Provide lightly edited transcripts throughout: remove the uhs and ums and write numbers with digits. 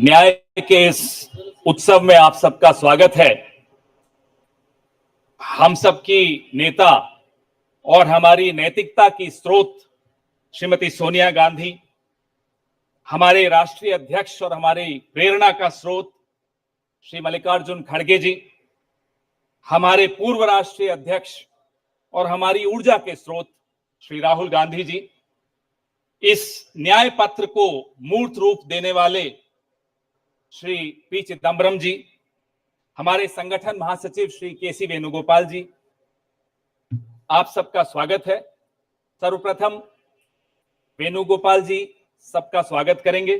न्याय के इस उत्सव में आप सबका स्वागत है। हम सबकी नेता और हमारी नैतिकता की स्रोत श्रीमती सोनिया गांधी, हमारे राष्ट्रीय अध्यक्ष और हमारी प्रेरणा का स्रोत श्री मल्लिकार्जुन खड़गे जी, हमारे पूर्व राष्ट्रीय अध्यक्ष और हमारी ऊर्जा के स्रोत श्री राहुल गांधी जी, इस न्याय पत्र को मूर्त रूप देने वाले श्री पी चिदम्बरम जी, हमारे संगठन महासचिव श्री के.सी. वेणुगोपाल जी, आप सबका स्वागत है। सर्वप्रथम वेणुगोपाल जी सबका स्वागत करेंगे।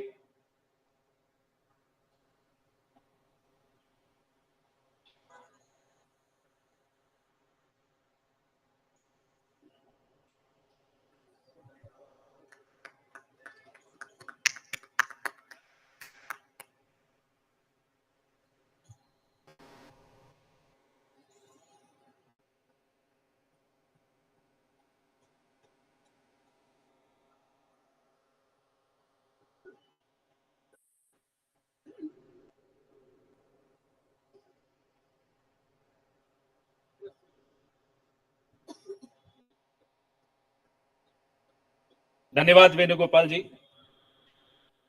धन्यवाद वेणुगोपाल जी।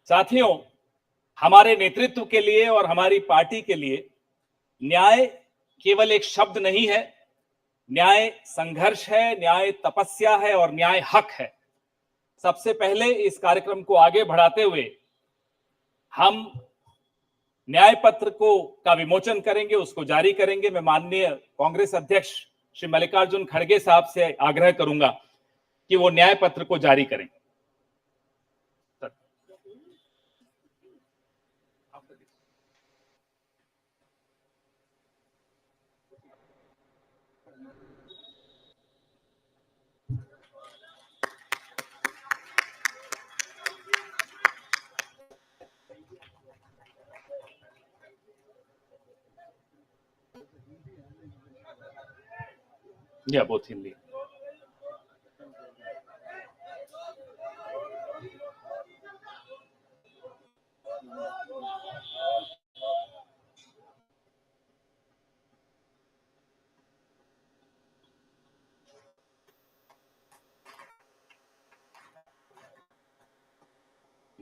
साथियों, हमारे नेतृत्व के लिए और हमारी पार्टी के लिए न्याय केवल एक शब्द नहीं है, न्याय संघर्ष है, न्याय तपस्या है और न्याय हक है। सबसे पहले इस कार्यक्रम को आगे बढ़ाते हुए हम न्याय पत्र का विमोचन करेंगे, उसको जारी करेंगे। मैं माननीय कांग्रेस अध्यक्ष श्री मल्लिकार्जुन खड़गे साहब से आग्रह करूंगा कि वो न्याय पत्र को जारी करें। या बोथ हिंदी।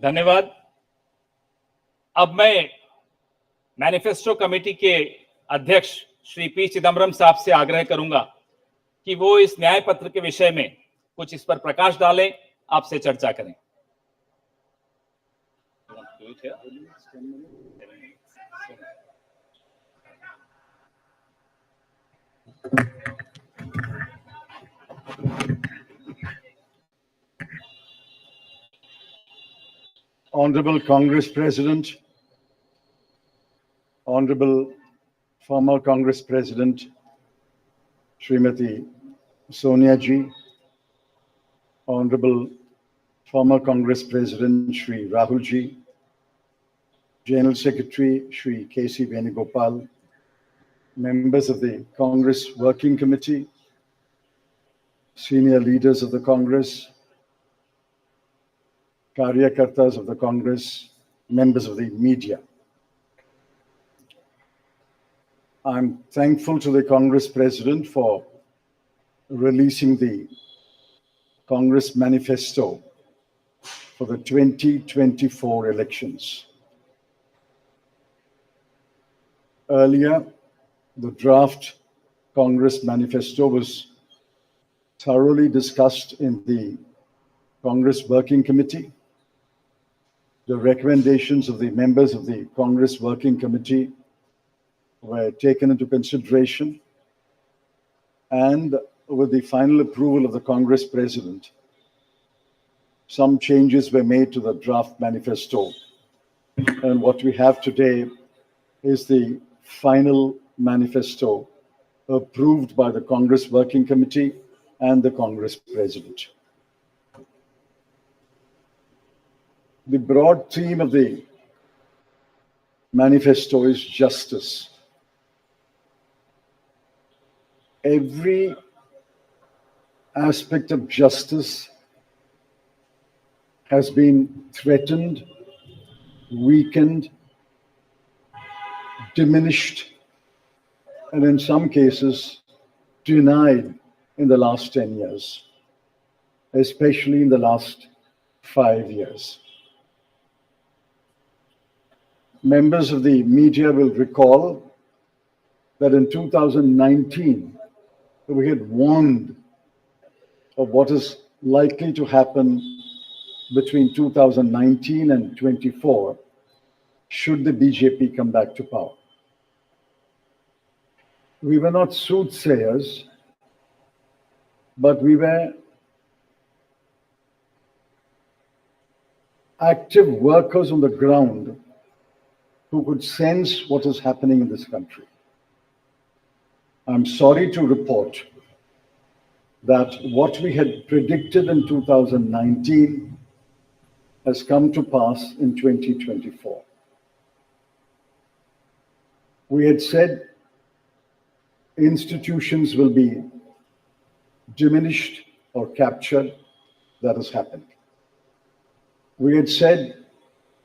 धन्यवाद। अब मैं मैनिफेस्टो कमेटी के अध्यक्ष श्री पी चिदम्बरम साहब से आग्रह करूंगा कि वो इस न्याय पत्र के विषय में कुछ इस पर प्रकाश डालें, आपसे चर्चा करें। Honorable Congress President, Honorable former Congress President Srimati Sonia Ji, Honorable former Congress President Shri Rahul Ji, General Secretary Shri K.C. Venugopal, members of the Congress Working Committee, senior leaders of the Congress, Karyakartas of the Congress, members of the media. I'm thankful to the Congress President for releasing the Congress Manifesto for the 2024 elections. Earlier, the draft Congress Manifesto was thoroughly discussed in the Congress Working Committee. The recommendations of the members of the Congress Working Committee were taken into consideration, and with the final approval of the Congress President, some changes were made to the draft manifesto. And what we have today is the final manifesto approved by the Congress Working Committee and the Congress President. The broad theme of the manifesto is justice. Every aspect of justice has been threatened, weakened, diminished, and in some cases, denied in the last 10 years, especially in the last 5 years. Members of the media will recall that in 2019, we had warned of what is likely to happen between 2019 and 24 should the BJP come back to power. We were not soothsayers, but we were active workers on the ground who could sense what is happening in this country. I'm sorry to report that what we had predicted in 2019 has come to pass in 2024. We had said institutions will be diminished or captured. That has happened. We had said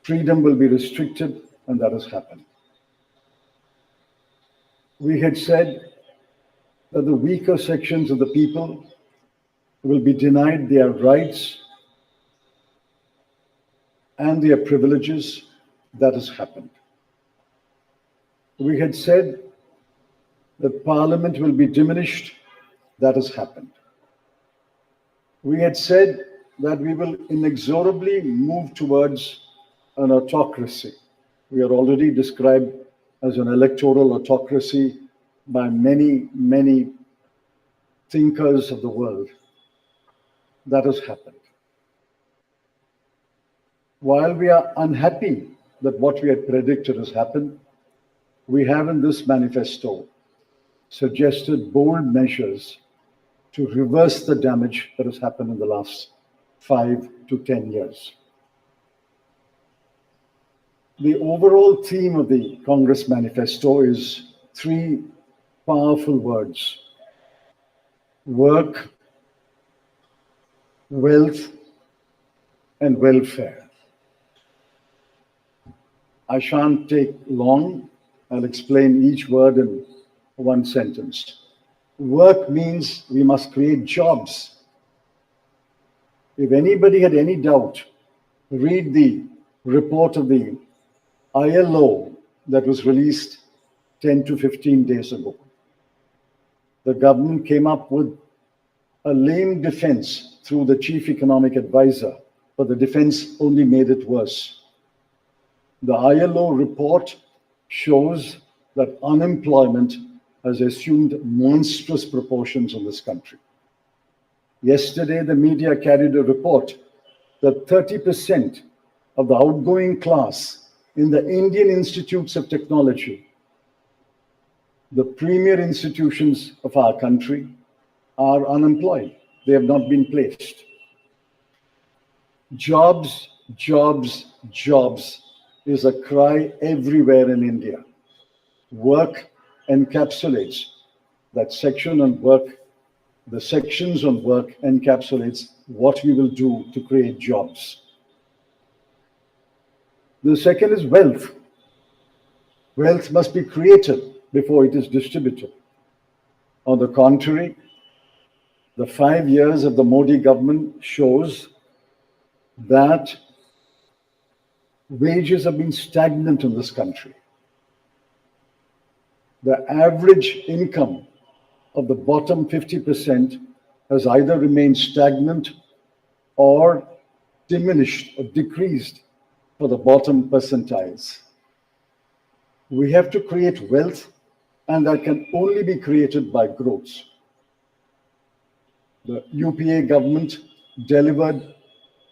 freedom will be restricted, and that has happened. We had said that the weaker sections of the people will be denied their rights and their privileges. That has happened. We had said that Parliament will be diminished. That has happened. We had said that we will inexorably move towards an autocracy. We are already described as an electoral autocracy by many, many thinkers of the world. That has happened. While we are unhappy that what we had predicted has happened, we have in this manifesto suggested bold measures to reverse the damage that has happened in the last 5 to 10 years. The overall theme of the Congress manifesto is 3 powerful words: work, wealth, and welfare. I shan't take long. I'll explain each word in one sentence. Work means we must create jobs. If anybody had any doubt, read the report of the ILO that was released 10 to 15 days ago. The government came up with a lame defense through the chief economic advisor, but the defense only made it worse. The ILO report shows that unemployment has assumed monstrous proportions in this country. Yesterday, the media carried a report that 30% of the outgoing class in the Indian Institutes of Technology, the premier institutions of our country, are unemployed. They have not been placed. Jobs, jobs, jobs is a cry everywhere in India. Work encapsulates that section on work. The sections on work encapsulates what we will do to create jobs. The second is wealth. Wealth must be created before it is distributed. On the contrary, the 5 years of the Modi government shows that wages have been stagnant in this country. The average income of the bottom 50% has either remained stagnant or diminished or decreased for the bottom percentiles. We have to create wealth, and that can only be created by growth. The UPA government delivered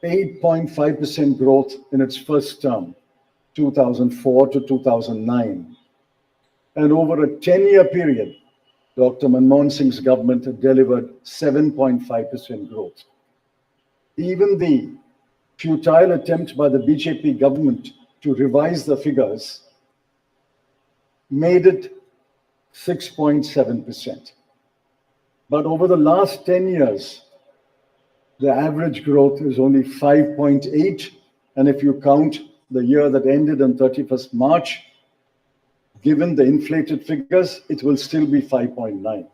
8.5% growth in its first term, 2004 to 2009. And over a 10-year period, Dr. Manmohan Singh's government delivered 7.5% growth. Even the futile attempt by the BJP government to revise the figures made it 6.7%. But over the last 10 years, the average growth is only 5.8. And if you count the year that ended on 31st March, given the inflated figures, it will still be 5.9.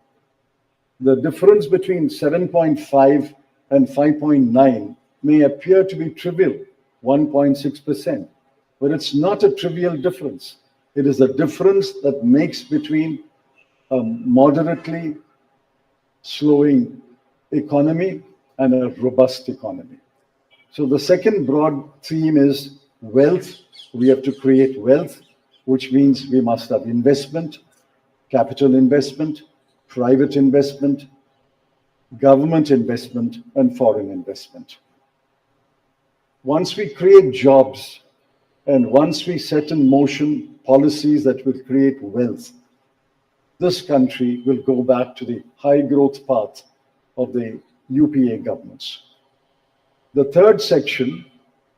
The difference between 7.5 and 5.9 may appear to be trivial, 1.6%, but it's not a trivial difference. It is the difference that makes between a moderately slowing economy and a robust economy. So the second broad theme is wealth. We have to create wealth, which means we must have investment, capital investment, private investment, government investment, and foreign investment. Once we create jobs and once we set in motion policies that will create wealth, this country will go back to the high growth path of the UPA governments. The third section,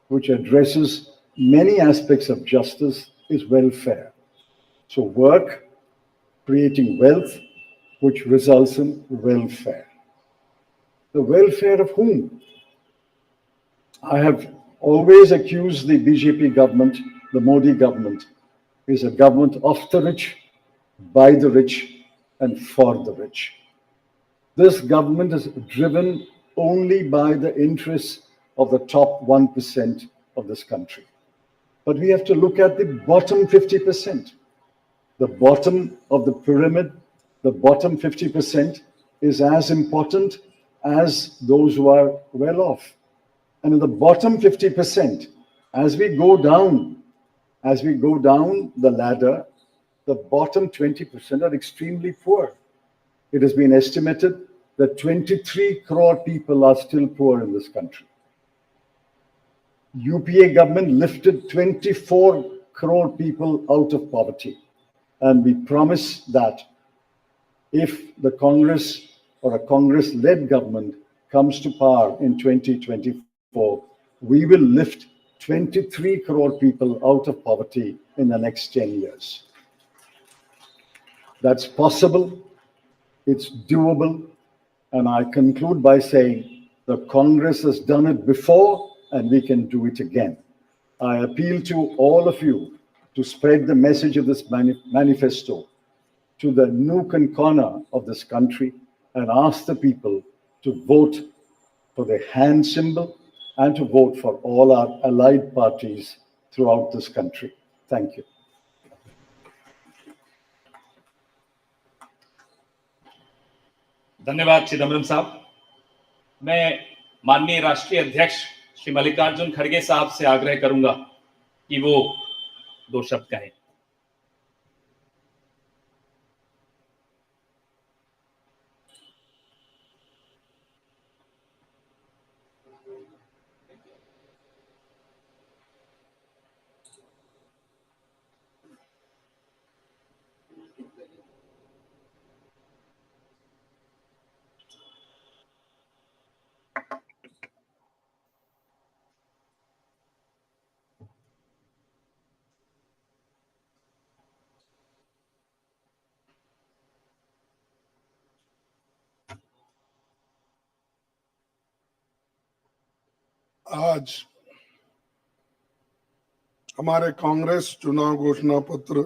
which addresses many aspects of justice, is welfare. So work, creating wealth, which results in welfare. The welfare of whom? I have always accused the BJP government, the Modi government, is a government of the rich, by the rich, and for the rich. This government is driven only by the interests of the top 1% of this country. But we have to look at the bottom 50%. The bottom of the pyramid, the bottom 50% is as important as those who are well off. And in the bottom 50%, as we go down the ladder, the bottom 20% are extremely poor. It has been estimated that 23 crore people are still poor in this country. UPA government lifted 24 crore people out of poverty. And we promise that if the Congress or a Congress-led government comes to power in 2024, we will lift 23 crore people out of poverty in the next 10 years. That's possible, it's doable, and I conclude by saying the Congress has done it before and we can do it again. I appeal to all of you to spread the message of this manifesto to the nook and corner of this country and ask the people to vote for the hand symbol and to vote for all our allied parties throughout this country. Thank you. धन्यवाद चिदम्बरम साहब। मैं माननीय राष्ट्रीय अध्यक्ष श्री मल्लिकार्जुन खड़गे साहब से आग्रह करूंगा कि वो दो शब्द कहें। आज हमारे कांग्रेस चुनाव घोषणा पत्र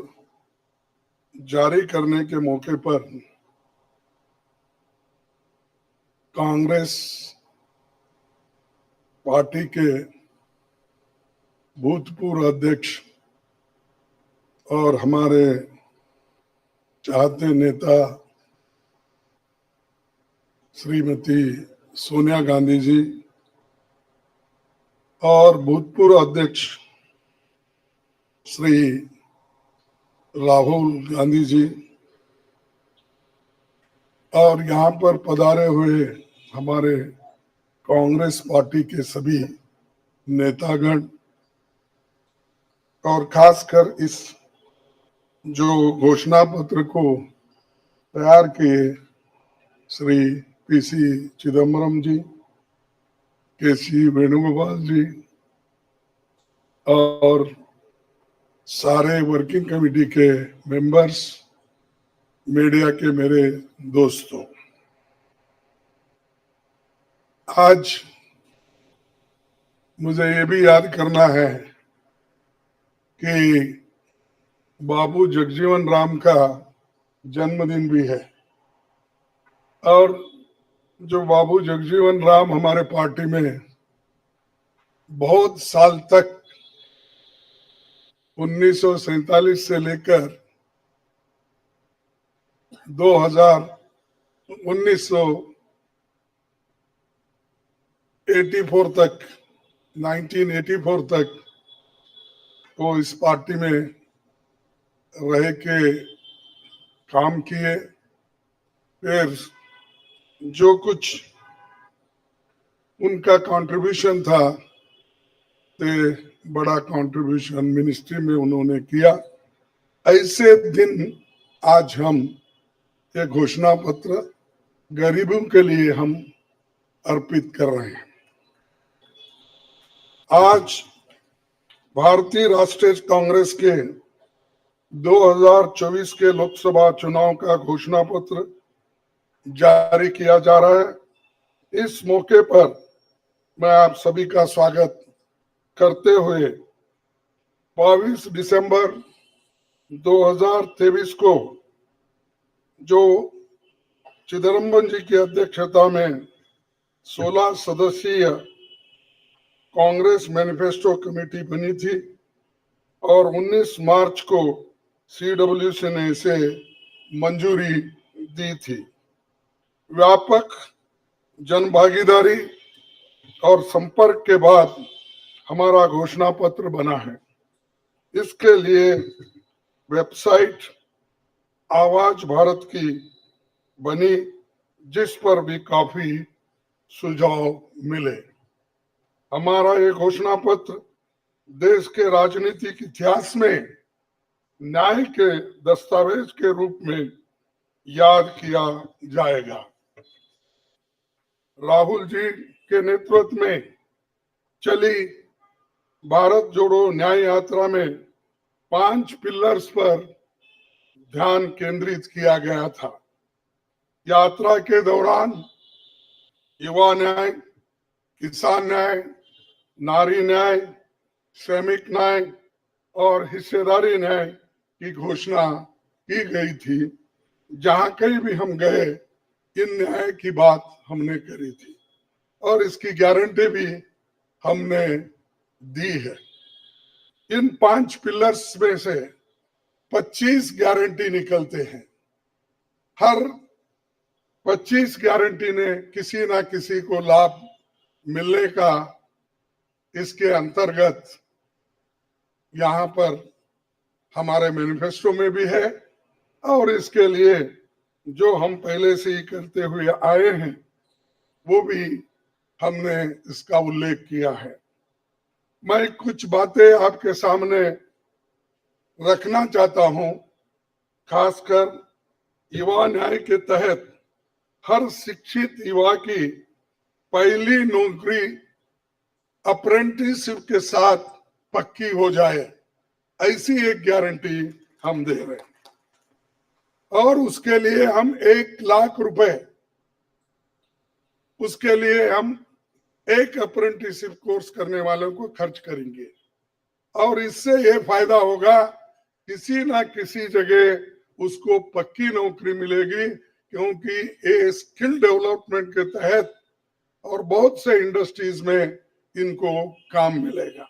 जारी करने के मौके पर कांग्रेस पार्टी के भूतपूर्व अध्यक्ष और हमारे चाहते नेता श्रीमती सोनिया गांधी जी और भूतपूर्व अध्यक्ष श्री राहुल गांधी जी और यहाँ पर पधारे हुए हमारे कांग्रेस पार्टी के सभी नेतागण और खासकर इस जो घोषणा पत्र को तैयार किए श्री पीसी चिदम्बरम जी, केसी वेणुगोपाल जी और सारे वर्किंग कमेटी के मेंबर्स, मीडिया के मेरे दोस्तों, आज मुझे ये भी याद करना है कि बाबू जगजीवन राम का जन्मदिन भी है। और जो बाबू जगजीवन राम हमारे पार्टी में बहुत साल तक 1947 से लेकर 1984 तक 1984 तक वो इस पार्टी में रह के काम किए। फिर जो कुछ उनका कंट्रीब्यूशन था ते बड़ा कंट्रीब्यूशन मिनिस्ट्री में उन्होंने किया। ऐसे दिन आज हम ये घोषणा पत्र गरीबों के लिए हम अर्पित कर रहे हैं। आज भारतीय राष्ट्रीय कांग्रेस के 2024 के लोकसभा चुनाव का घोषणा पत्र जारी किया जा रहा है। इस मौके पर मैं आप सभी का स्वागत करते हुए 22 दिसंबर 2023 को जो चिदम्बरम जी की अध्यक्षता में 16 सदस्यीय कांग्रेस मैनिफेस्टो कमेटी बनी थी और 19 मार्च को सीडब्ल्यूसी ने इसे मंजूरी दी थी। व्यापक जनभागीदारी और संपर्क के बाद हमारा घोषणा पत्र बना है। इसके लिए वेबसाइट आवाज भारत की बनी, जिस पर भी काफी सुझाव मिले। हमारा ये घोषणा पत्र देश के राजनीतिक इतिहास में न्याय के दस्तावेज के रूप में याद किया जाएगा। राहुल जी के नेतृत्व में चली भारत जोड़ो न्याय यात्रा में 5 पिलर्स पर ध्यान केंद्रित किया गया था। यात्रा के दौरान युवा न्याय, किसान न्याय, नारी न्याय, श्रमिक न्याय और हिस्सेदारी न्याय की घोषणा की गई थी। जहां कहीं भी हम गए इन न्याय की बात हमने करी थी और इसकी गारंटी भी हमने दी है। इन 5 पिलर्स में से 25 गारंटी निकलते हैं। हर 25 गारंटी ने किसी ना किसी को लाभ मिलने का इसके अंतर्गत यहाँ पर हमारे मैनिफेस्टो में भी है और इसके लिए जो हम पहले से ही करते हुए आए हैं वो भी हमने इसका उल्लेख किया है। मैं कुछ बातें आपके सामने रखना चाहता हूं। खासकर युवा न्याय के तहत हर शिक्षित युवा की पहली नौकरी अप्रेंटिसशिप के साथ पक्की हो जाए, ऐसी एक गारंटी हम दे रहे हैं। और उसके लिए हम 1 लाख रुपए उसके लिए हम एक अप्रेंटिसशिप कोर्स करने वालों को खर्च करेंगे और इससे ये फायदा होगा, किसी ना किसी जगह उसको पक्की नौकरी मिलेगी, क्योंकि ये स्किल डेवलपमेंट के तहत और बहुत से इंडस्ट्रीज में इनको काम मिलेगा।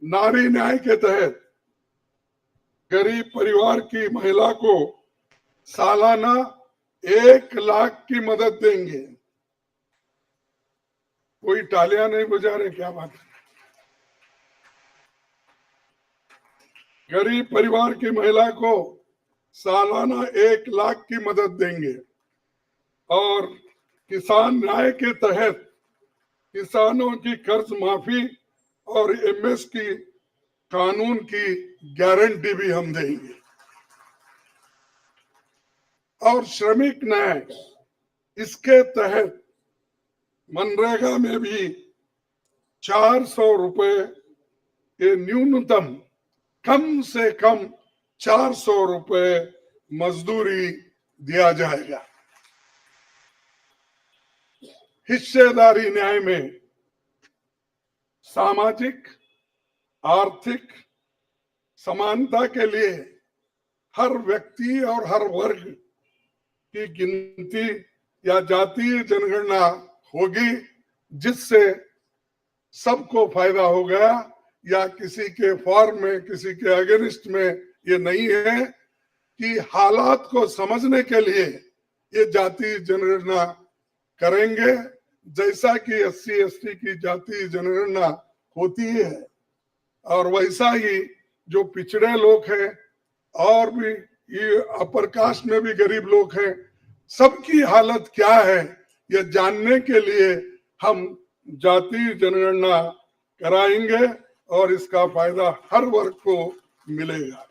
नारी न्याय के तहत गरीब परिवार की महिला को सालाना 1 लाख की मदद देंगे। कोई तालियां नहीं बजा रहे, क्या बात है? गरीब परिवार की महिला को सालाना 1 लाख की मदद देंगे और किसान न्याय के तहत किसानों की कर्ज माफी और एमएस की कानून की गारंटी भी हम देंगे। और श्रमिक न्याय, इसके तहत मनरेगा में भी 400 रुपए के न्यूनतम, कम से कम 400 रुपए मजदूरी दिया जाएगा। हिस्सेदारी न्याय में सामाजिक, आर्थिक, समानता के लिए हर व्यक्ति और हर वर्ग की गिनती या जातीय जनगणना होगी, जिससे सबको फायदा होगा, या किसी के फॉर्म में किसी के अगेंस्ट में ये नहीं है कि हालात को समझने के लिए ये जातीय जनगणना करेंगे, जैसा कि एससी एसटी की जातीय जनगणना होती है। और वैसा ही जो पिछड़े लोग हैं और भी ये अपर कास्ट में भी गरीब लोग हैं, सबकी हालत क्या है ये जानने के लिए हम जातीय जनगणना कराएंगे और इसका फायदा हर वर्ग को मिलेगा।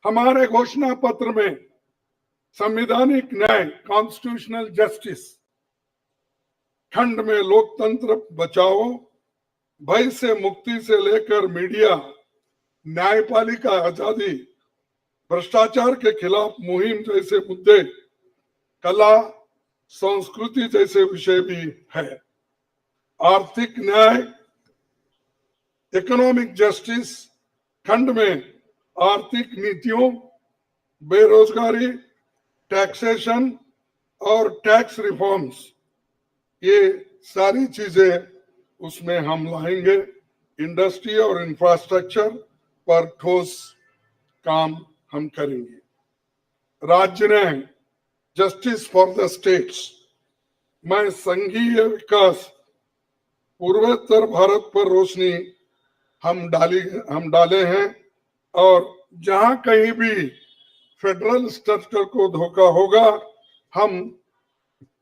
हमारे घोषणा पत्र में संवैधानिक न्याय, कॉन्स्टिट्यूशनल जस्टिस, खंड में लोकतंत्र बचाओ, भय से मुक्ति से लेकर मीडिया, न्यायपालिका आजादी, भ्रष्टाचार के खिलाफ मुहिम जैसे मुद्दे, कला संस्कृति जैसे विषय भी है। आर्थिक न्याय, इकोनॉमिक जस्टिस खंड में आर्थिक नीतियों, बेरोजगारी, टैक्सेशन और टैक्स रिफॉर्म्स, ये सारी चीजें उसमें हम लाएंगे। इंडस्ट्री और इंफ्रास्ट्रक्चर पर ठोस काम हम करेंगे। राज्य न्याय, जस्टिस फॉर द स्टेट्स में संघीय विकास, पूर्वोत्तर भारत पर रोशनी हम डाले हैं, और जहां कहीं भी फेडरल स्ट्रक्चर को धोखा होगा, हम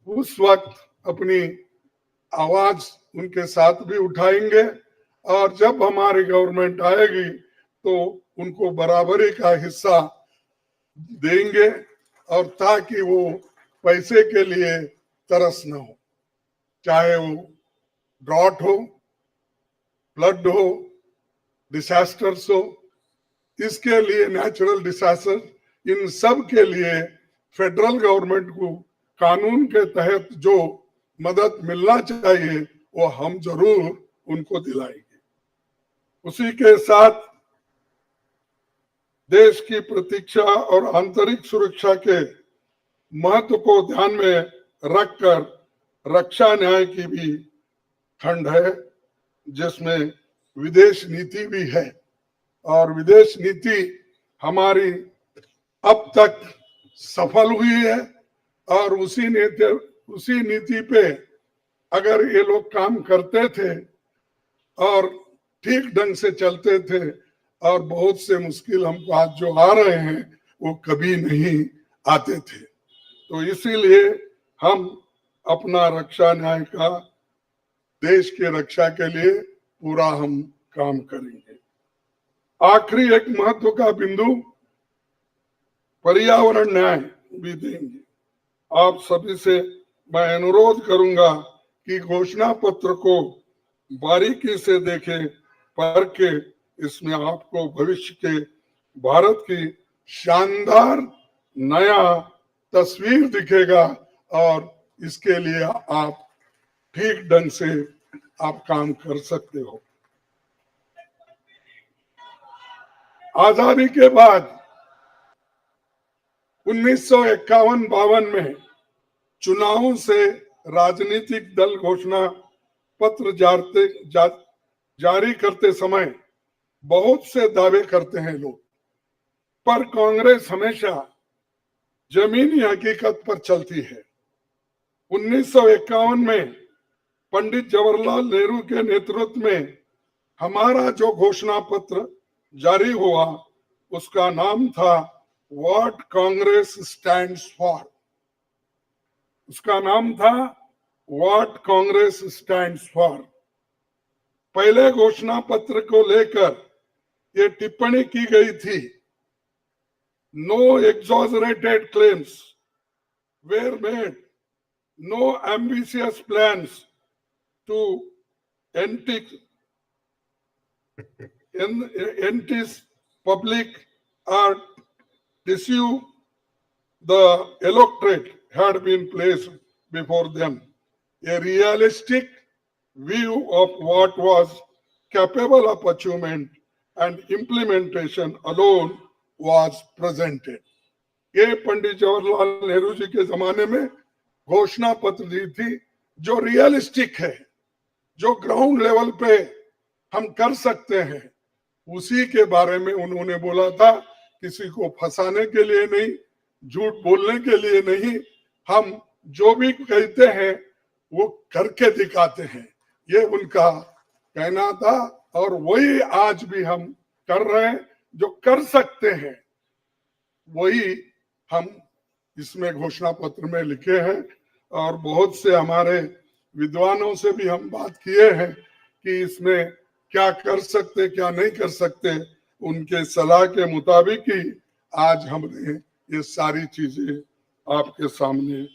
उस वक्त अपनी आवाज उनके साथ भी उठाएंगे, और जब हमारी गवर्नमेंट आएगी तो उनको बराबरी का हिस्सा देंगे, और ताकि वो पैसे के लिए तरस न हो, चाहे वो ड्रॉट हो, फ्लड हो, डिसास्टर्स हो, इसके लिए नेचुरल डिसास्टर, इन सब के लिए फेडरल गवर्नमेंट को कानून के तहत जो मदद मिलना चाहिए वो हम जरूर उनको दिलाएंगे। उसी के साथ देश की प्रतीक्षा और आंतरिक सुरक्षा के महत्व को ध्यान में रखकर रक्षा न्याय की भी खंड है, जिसमें विदेश नीति भी है, और विदेश नीति हमारी अब तक सफल हुई है, और उसी नीति पे अगर ये लोग काम करते थे और ठीक ढंग से चलते थे, और बहुत से मुश्किल हमको आज जो आ रहे हैं वो कभी नहीं आते थे। तो इसीलिए हम अपना रक्षा न्याय का, देश की रक्षा के लिए पूरा हम काम करेंगे। आखिरी एक महत्व का बिंदु पर्यावरण न्याय भी देंगे। आप सभी से मैं अनुरोध करूंगा कि घोषणा पत्र को बारीकी से देखें, पढ़ के इसमें आपको भविष्य के भारत की शानदार नया तस्वीर दिखेगा, और इसके लिए आप ठीक ढंग से आप काम कर सकते हो। आजादी के बाद 1951-52 में चुनावों से राजनीतिक दल घोषणा पत्र जारी करते समय बहुत से दावे करते हैं लोग, पर कांग्रेस हमेशा जमीनी हकीकत पर चलती है। 1951 में पंडित जवाहरलाल नेहरू के नेतृत्व में हमारा जो घोषणा पत्र जारी हुआ, उसका नाम था व्हाट कांग्रेस स्टैंड्स फॉर। उसका नाम था व्हाट कांग्रेस स्टैंड्स फॉर। पहले घोषणा पत्र को लेकर ये टिप्पणी की गई थी, no exaggerated claims were made, no ambitious plans to entice public or deceive the electorate had been placed before them. A realistic view of what was capable of achievement and implementation alone was presented. ये पंडित जवाहरलाल नेहरू जी के जमाने में घोषणा पत्र दी थी जो realistic है, जो ग्राउंड लेवल पे हम कर सकते हैं, उसी के बारे में उन्होंने बोला था। किसी को फंसाने के लिए नहीं, झूठ बोलने के लिए नहीं, हम जो भी कहते हैं वो करके दिखाते हैं, ये उनका कहना था। और वही आज भी हम कर रहे हैं, जो कर सकते हैं वही हम इसमें घोषणा पत्र में लिखे हैं। और बहुत से हमारे विद्वानों से भी हम बात किए हैं कि इसमें क्या कर सकते क्या नहीं कर सकते, उनके सलाह के मुताबिक ही आज हमने ये सारी चीजें आपके सामने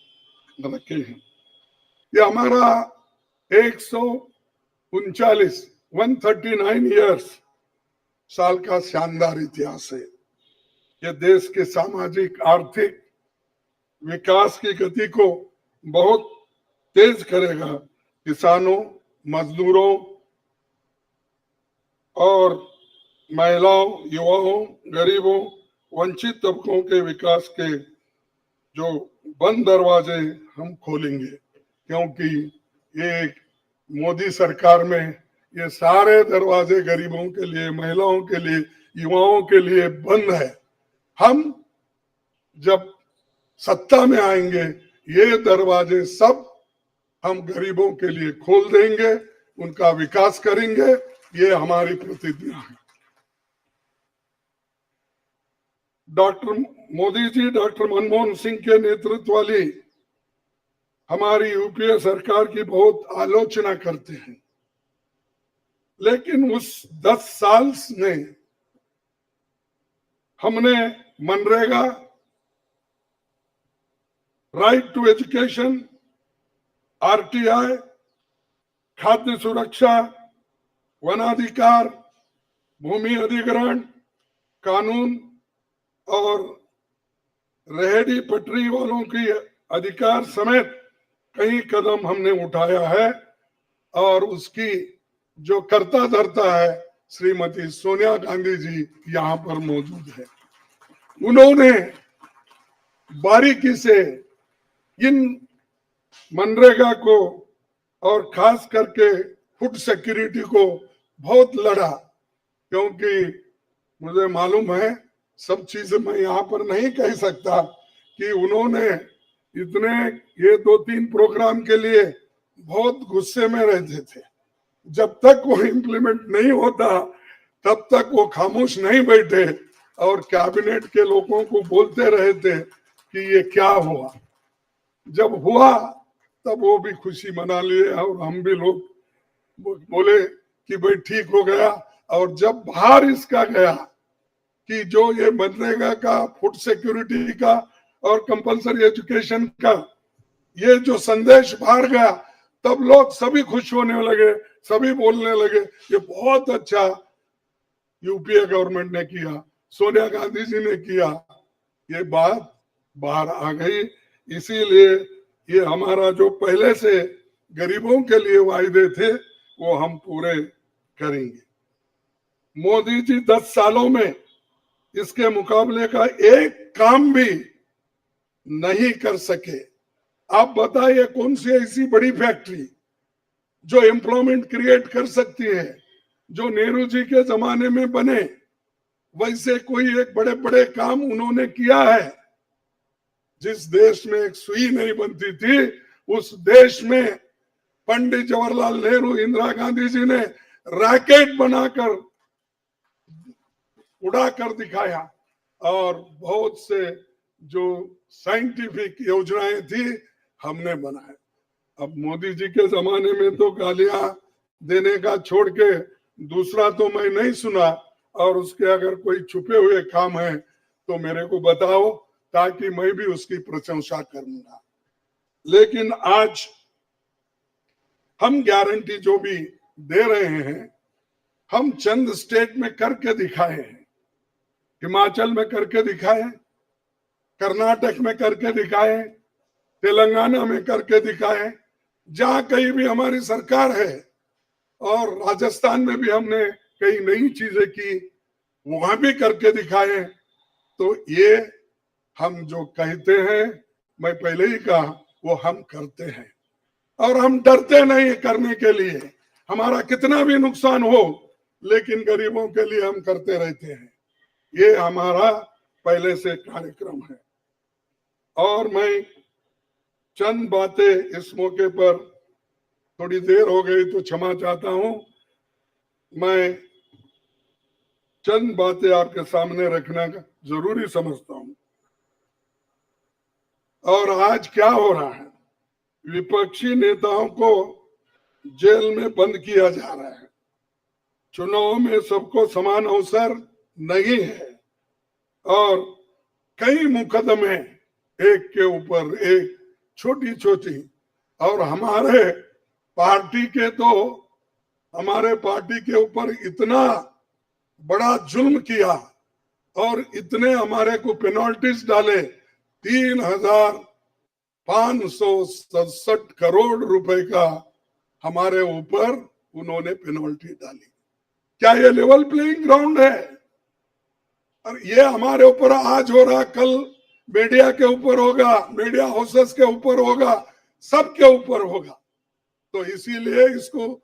रखे हैं। ये हमारा 139 ईयर्स साल का शानदार इतिहास है। ये देश के सामाजिक आर्थिक विकास की गति को बहुत तेज करेगा। किसानों, मजदूरों और महिलाओं, युवाओं, गरीबों, वंचित तबकों के विकास के जो बंद दरवाजे हम खोलेंगे, क्योंकि ये मोदी सरकार में ये सारे दरवाजे गरीबों के लिए, महिलाओं के लिए, युवाओं के लिए बंद है। हम जब सत्ता में आएंगे ये दरवाजे सब हम गरीबों के लिए खोल देंगे, उनका विकास करेंगे, ये हमारी प्रतिज्ञा है। डॉक्टर मोदी जी, डॉक्टर मनमोहन सिंह के नेतृत्व वाली हमारी यूपीए सरकार की बहुत आलोचना करते हैं, लेकिन उस 10 साल में हमने MNREGA, right to education, RTI, खाद्य सुरक्षा, वनाधिकार, भूमि अधिग्रहण कानून और रेहड़ी पटरी वालों की अधिकार समेत कई कदम हमने उठाया है। और उसकी जो कर्ता धर्ता है श्रीमती सोनिया गांधी जी यहाँ पर मौजूद है। उन्होंने बारीकी से इन मनरेगा को और खास करके फूड सिक्योरिटी को बहुत लड़ा, क्योंकि मुझे मालूम है, सब चीजें मैं यहाँ पर नहीं कह सकता, कि उन्होंने इतने ये 2-3 प्रोग्राम के लिए बहुत गुस्से में रहते थे। जब तक वो इम्प्लीमेंट नहीं होता तब तक वो खामोश नहीं बैठे और कैबिनेट के लोगों को बोलते रहे थे कि ये क्या हुआ। जब हुआ तब वो भी खुशी मना लिए और हम भी लोग बोले कि भाई ठीक हो गया। और जब बाहर इसका गया कि जो ये मनरेगा का, फूड सिक्योरिटी का और कंपलसरी एजुकेशन का ये जो संदेश बाहर गया, तब लोग सभी खुश होने लगे, सभी बोलने लगे ये बहुत अच्छा यूपीए गवर्नमेंट ने किया, सोनिया गांधी जी ने किया। ये बात बाहर आ गई। इसीलिए ये हमारा जो पहले से गरीबों के लिए वायदे थे वो हम पूरे करेंगे। मोदी जी 10 सालों में इसके मुकाबले का एक काम भी नहीं कर सके। आप बताइए कौन सी ऐसी बड़ी फैक्ट्री जो एम्प्लॉयमेंट क्रिएट कर सकती है, जो नेहरू जी के जमाने में बने वैसे कोई एक बड़े बड़े काम उन्होंने किया है। जिस देश में एक सुई नहीं बनती थी उस देश में पंडित जवाहरलाल नेहरू, इंदिरा गांधी जी ने रॉकेट बनाकर उड़ा कर दिखाया। और बहुत से जो साइंटिफिक योजनाएं थी हमने बनाए। अब मोदी जी के जमाने में तो गालियां देने का छोड़ के दूसरा तो मैं नहीं सुना। और उसके अगर कोई छुपे हुए काम है तो मेरे को बताओ, ताकि मैं भी उसकी प्रशंसा करूंगा। लेकिन आज हम गारंटी जो भी दे रहे हैं, हम चंद स्टेट में करके दिखाए हैं। हिमाचल में करके दिखाए, कर्नाटक में करके दिखाए, तेलंगाना में करके दिखाए, जहां कहीं भी हमारी सरकार है। और राजस्थान में भी हमने कई नई चीजें की, वहां भी करके दिखाएं। तो ये हम जो कहते हैं, मैं पहले ही कहा, वो हम करते हैं और हम डरते नहीं करने के लिए। हमारा कितना भी नुकसान हो, लेकिन गरीबों के लिए हम करते रहते हैं। ये हमारा पहले से कार्यक्रम है। और मैं चंद बातें इस मौके पर, थोड़ी देर हो गई तो क्षमा चाहता हूं, मैं चंद बातें आपके सामने रखना जरूरी समझता हूं। और आज क्या हो रहा है, विपक्षी नेताओं को जेल में बंद किया जा रहा है। चुनाव में सबको समान अवसर नहीं है और कई मुकदमे एक के ऊपर एक, छोटी छोटी, और हमारे पार्टी के ऊपर इतना बड़ा जुल्म किया और इतने हमारे को पेनल्टीज डाले। 3,567 करोड़ रुपए का हमारे ऊपर उन्होंने पेनल्टी डाली। क्या ये लेवल प्लेइंग ग्राउंड है? और ये हमारे ऊपर आज हो रहा, कल मीडिया के ऊपर होगा, मीडिया हाउसेस के ऊपर होगा, सबके ऊपर होगा। तो इसीलिए इसको,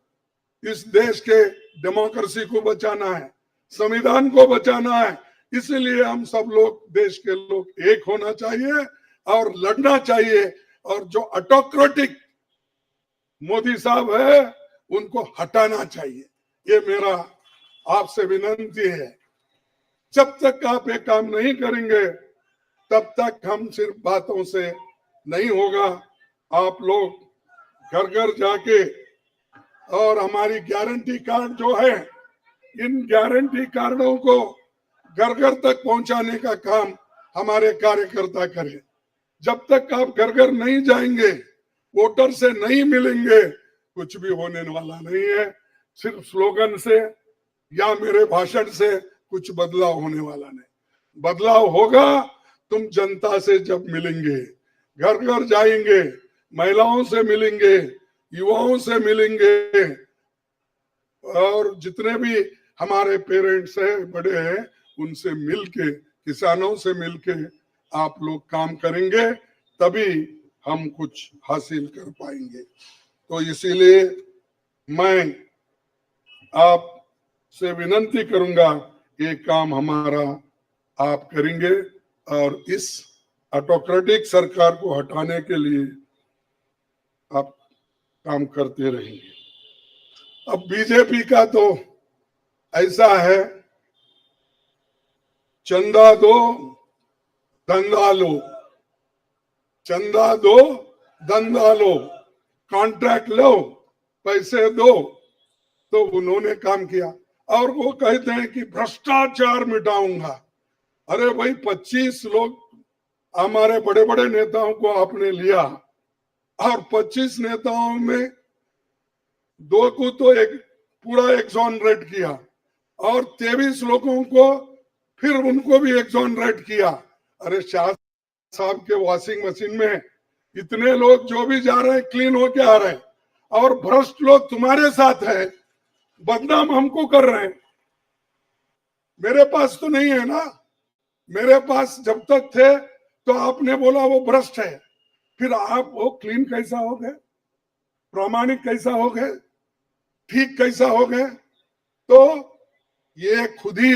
इस देश के डेमोक्रेसी को बचाना है, संविधान को बचाना है। इसलिए हम सब लोग, देश के लोग एक होना चाहिए और लड़ना चाहिए। और जो ऑटोक्रेटिक मोदी साहब है, उनको हटाना चाहिए। ये मेरा आपसे विनती है। जब तक आप ये काम नहीं करेंगे, तब तक हम सिर्फ बातों से नहीं होगा। आप लोग घर घर जाके, और हमारी गारंटी कार्ड जो है, इन गारंटी कार्डों को घर घर तक पहुंचाने का काम हमारे कार्यकर्ता करें। जब तक आप घर घर नहीं जाएंगे, वोटर से नहीं मिलेंगे, कुछ भी होने वाला नहीं है। सिर्फ स्लोगन से या मेरे भाषण से कुछ बदलाव होने वाला नहीं। बदलाव होगा तुम जनता से जब मिलेंगे, घर घर जाएंगे, महिलाओं से मिलेंगे, युवाओं से मिलेंगे, और जितने भी हमारे पेरेंट्स हैं, बड़े हैं, उनसे मिलके, किसानों से मिलके आप लोग काम करेंगे, तभी हम कुछ हासिल कर पाएंगे। तो इसीलिए मैं आपसे विनती करूंगा, ये काम हमारा आप करेंगे और इस ऑटोक्रेटिक सरकार को हटाने के लिए आप काम करते रहेंगे। अब बीजेपी का तो ऐसा है, चंदा दो धंधा लो, चंदा दो धंधा लो, कॉन्ट्रैक्ट लो, पैसे दो। तो उन्होंने काम किया और वो कहते हैं कि भ्रष्टाचार मिटाऊंगा। अरे भाई, 25 लोग हमारे बड़े बड़े नेताओं को आपने लिया और 25 नेताओं में 2 को तो एक पूरा एक्सोनरेट किया और 23 लोगों को फिर उनको भी एक्सोनरेट किया। अरे शाह साहब के वॉशिंग मशीन में इतने लोग जो भी जा रहे हैं, क्लीन होके आ रहे हैं, और भ्रष्ट लोग तुम्हारे साथ है, बदनाम हमको कर रहे हैं। मेरे पास तो नहीं है ना, मेरे पास जब तक थे तो आपने बोला वो भ्रष्ट है, फिर आप वो क्लीन कैसा हो गए, प्रामाणिक कैसा हो गए, ठीक कैसा हो गए? तो ये खुद ही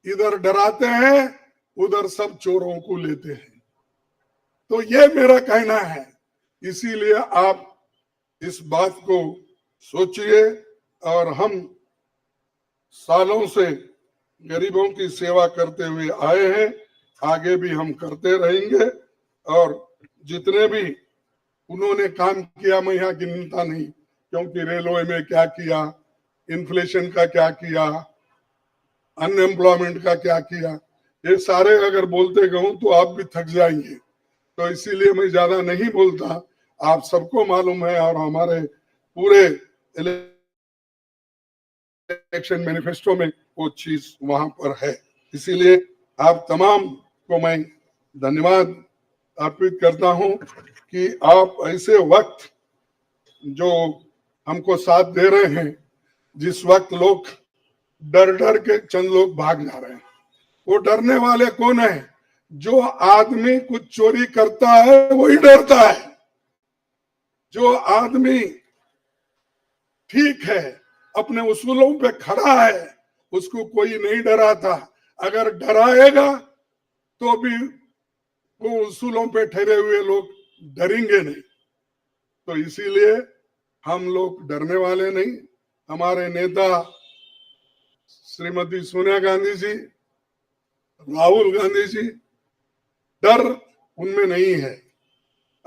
इधर डराते हैं, उधर सब चोरों को लेते हैं। तो ये मेरा कहना है। इसीलिए आप इस बात को सोचिए, और हम सालों से गरीबों की सेवा करते हुए आए हैं, आगे भी हम करते रहेंगे। और जितने भी उन्होंने काम किया, मैं यहाँ गिनता नहीं, क्योंकि रेलवे में क्या किया, इन्फ्लेशन का क्या किया, अनएम्प्लॉयमेंट का क्या किया, ये सारे अगर बोलते कहूं तो आप भी थक जाएंगे। तो इसीलिए मैं ज्यादा नहीं बोलता, आप सबको मालूम है, और हमारे पूरे इलेक्शन मैनिफेस्टो में वो चीज वहां पर है। इसीलिए आप तमाम को मैं धन्यवाद अर्पित करता हूं कि आप ऐसे वक्त जो हमको साथ दे रहे हैं, जिस वक्त लोग डर डर के चंद लोग भाग जा रहे हैं। वो डरने वाले कौन है? जो आदमी कुछ चोरी करता है वही डरता है। जो आदमी ठीक है, अपने उसूलों पे खड़ा है, उसको कोई नहीं डराता। अगर डराएगा तो भी वो उसूलों पे ठहरे हुए लोग डरेंगे नहीं। तो इसीलिए हम लोग डरने वाले नहीं। हमारे नेता श्रीमती सोनिया गांधी जी, राहुल गांधी जी, डर उनमें नहीं है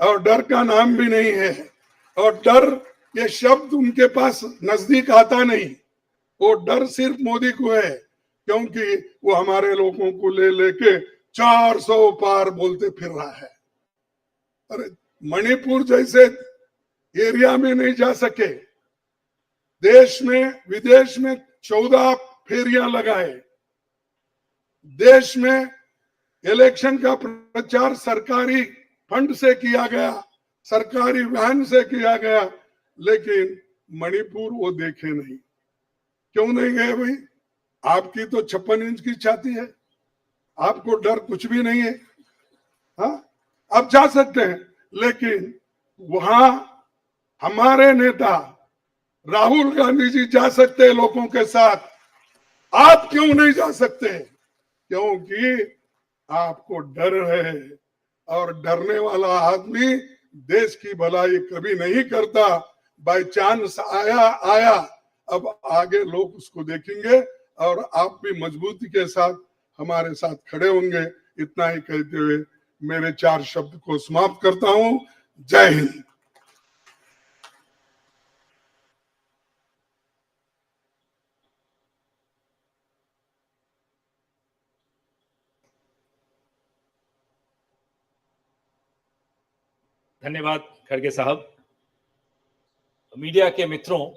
और डर का नाम भी नहीं है। और डर ये शब्द उनके पास नजदीक आता नहीं। वो डर सिर्फ मोदी को है, क्योंकि वो हमारे लोगों को ले लेके 400 पार बोलते फिर रहा है। अरे मणिपुर जैसे एरिया में नहीं जा सके, देश में विदेश में 14 फेरियां लगाए, देश में इलेक्शन का प्रचार सरकारी फंड से किया गया, सरकारी वैन से किया गया, लेकिन मणिपुर वो देखे नहीं। क्यों नहीं गए भाई? आपकी तो 56 इंच की छाती है, आपको डर कुछ भी नहीं है। हाँ, आप जा सकते हैं, लेकिन वहां हमारे नेता राहुल गांधी जी जा सकते हैं लोगों के साथ। आप क्यों नहीं जा सकते? क्योंकि आपको डर है, और डरने वाला आदमी देश की भलाई कभी नहीं करता। बाय चांस आया आया, अब आगे लोग उसको देखेंगे और आप भी मजबूती के साथ हमारे साथ खड़े होंगे। इतना ही कहते हुए मेरे 4 शब्द को समाप्त करता हूं। जय हिंद। धन्यवाद खड़गे साहब। मीडिया के मित्रों,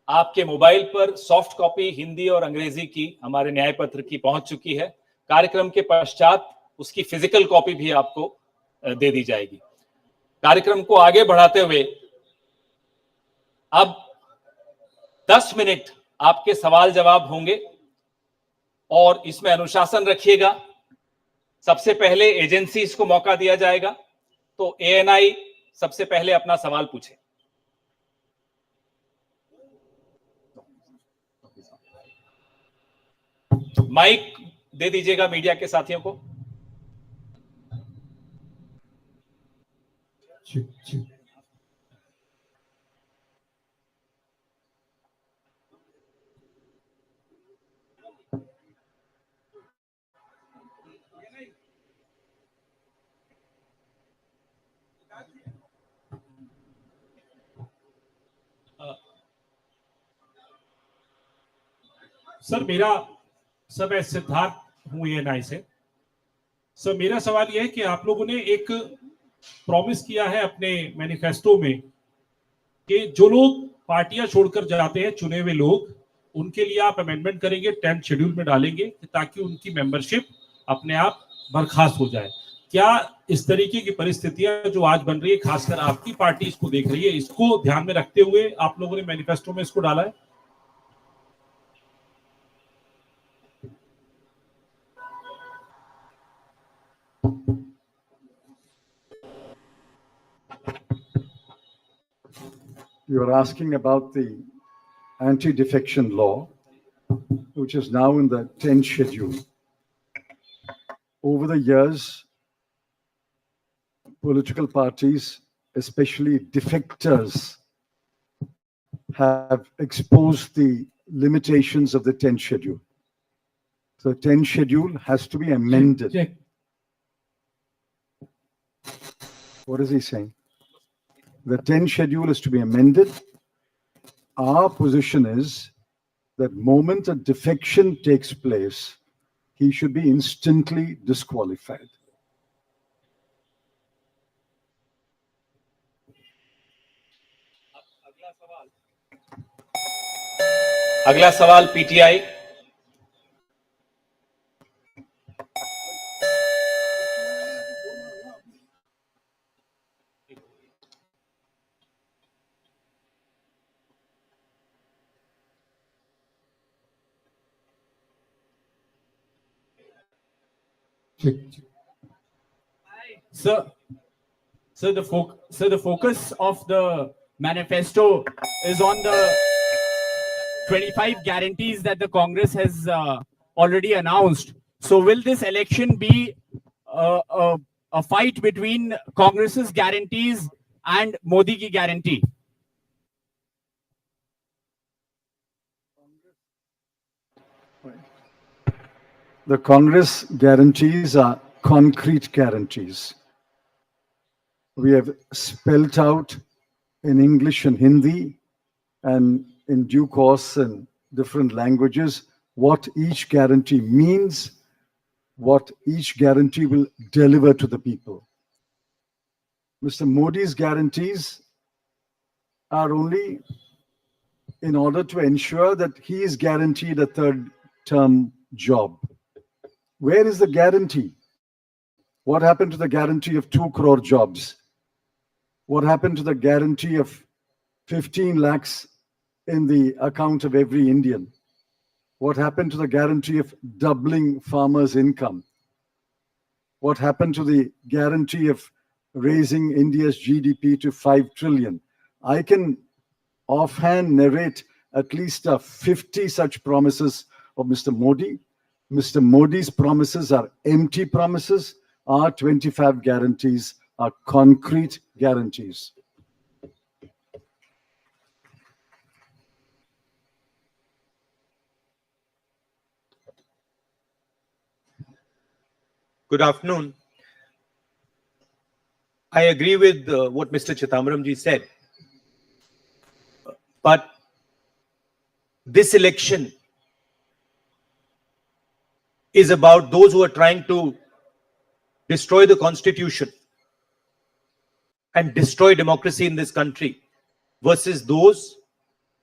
आपके मोबाइल पर सॉफ्ट कॉपी हिंदी और अंग्रेजी की हमारे न्याय पत्र की पहुंच चुकी है। कार्यक्रम के पश्चात उसकी फिजिकल कॉपी भी आपको दे दी जाएगी। कार्यक्रम को आगे बढ़ाते हुए अब 10 मिनट आपके सवाल जवाब होंगे और इसमें अनुशासन रखिएगा। सबसे पहले एजेंसीज को मौका दिया जाएगा, तो एएनआई सबसे पहले अपना सवाल पूछे। माइक दे दीजिएगा मीडिया के साथियों को। सर मैं सिद्धार्थ हूं एएनआई से। सर मेरा सवाल यह है कि आप लोगों ने एक प्रॉमिस किया है अपने मैनिफेस्टो में कि जो लोग पार्टियां छोड़कर जाते हैं, चुने हुए लोग, उनके लिए आप अमेंडमेंट करेंगे, 10th शेड्यूल में डालेंगे ताकि उनकी मेंबरशिप अपने आप बर्खास्त हो जाए। क्या इस तरीके की परिस्थितियां जो आज बन रही है, खासकर आपकी पार्टी इसको देख रही है, इसको ध्यान में रखते हुए आप लोगों ने मैनिफेस्टो में इसको डाला है? You are asking about the anti-defection law, which is now in the 10th schedule. Over the years, political parties, especially defectors, have exposed the limitations of the 10th schedule. So the 10th schedule has to be amended. Check. What is he saying? The 10th schedule is to be amended. Our position is that moment a defection takes place, he should be instantly disqualified. अगला सवाल PTI. So the focus of the manifesto is on the 25 guarantees that the Congress has already announced. So will this election be a fight between Congress's guarantees and Modi ki guarantee? The Congress guarantees are concrete guarantees. We have spelt out in English and Hindi and in due course in different languages what each guarantee means, what each guarantee will deliver to the people. Mr. Modi's guarantees are only in order to ensure that he is guaranteed a third term job. Where is the guarantee? What happened to the guarantee of 2 crore jobs? What happened to the guarantee of 15 lakhs in the account of every Indian? What happened to the guarantee of doubling farmers' income? What happened to the guarantee of raising India's GDP to 5 trillion? I can offhand narrate at least 50 such promises of Mr. Modi. Mr. Modi's promises are empty promises. Our 25 guarantees are concrete guarantees. Good afternoon. I agree with what Mr. Chidambaram said. But this election is about those who are trying to destroy the constitution and destroy democracy in this country versus those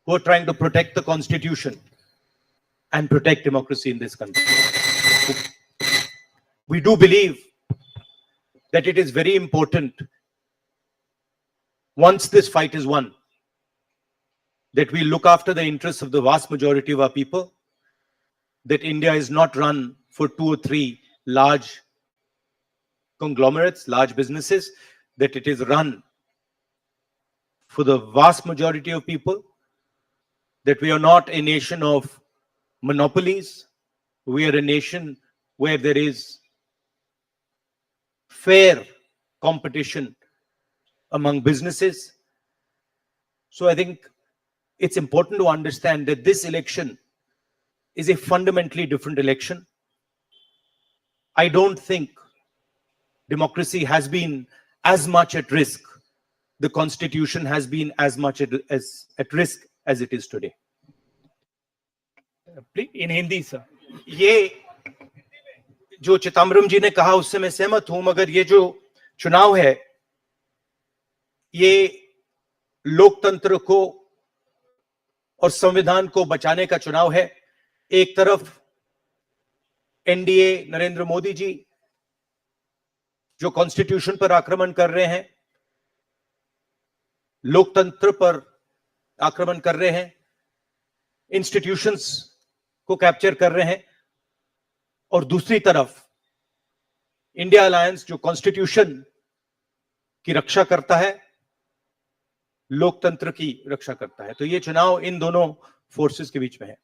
who are trying to protect the constitution and protect democracy in this country. We do believe that it is very important, once this fight is won, that we look after the interests of the vast majority of our people, that India is not run for 2 or 3 large conglomerates, large businesses, that it is run for the vast majority of people, that we are not a nation of monopolies. We are a nation where there is fair competition among businesses. So I think it's important to understand that this election is a fundamentally different election. I don't think democracy has been as much at risk. The constitution has been as much at risk as it is today. In Hindi, sir. ये जो चिदम्बरम जी ने कहा उससे मैं सहमत हूं, मगर ये जो चुनाव है ये लोकतंत्र को और संविधान को बचाने का चुनाव है। एक तरफ एनडीए नरेंद्र मोदी जी जो कॉन्स्टिट्यूशन पर आक्रमण कर रहे हैं, लोकतंत्र पर आक्रमण कर रहे हैं, इंस्टीट्यूशंस को कैप्चर कर रहे हैं, और दूसरी तरफ इंडिया अलायंस जो कॉन्स्टिट्यूशन की रक्षा करता है, लोकतंत्र की रक्षा करता है। तो ये चुनाव इन दोनों फोर्सेस के बीच में है।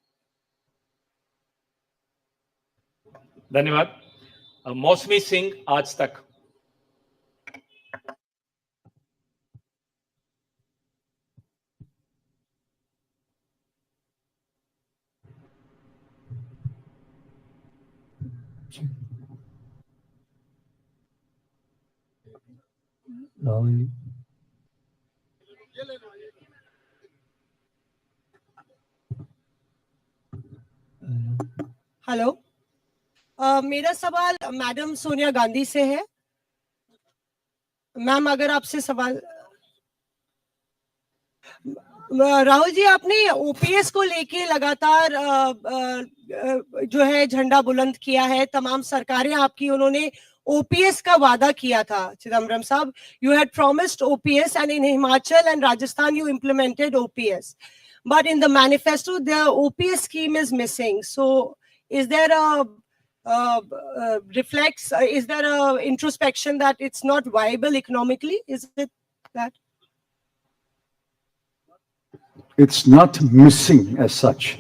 धन्यवाद। मौसमी सिंह, आज तक। हेलो, मेरा सवाल मैडम सोनिया गांधी से है। मैम, अगर आपसे सवाल, राहुल जी, आपने ओपीएस को लेके लगातार जो है झंडा बुलंद किया है। तमाम सरकारें आपकी, उन्होंने ओपीएस का वादा किया था। चिदम्बरम साहब, you had promised OPS, and in Himachal and Rajasthan you implemented OPS, but in the manifesto the OPS scheme is missing. So is there reflects, is there a introspection that it's not viable economically? Is it that? It's not missing as such.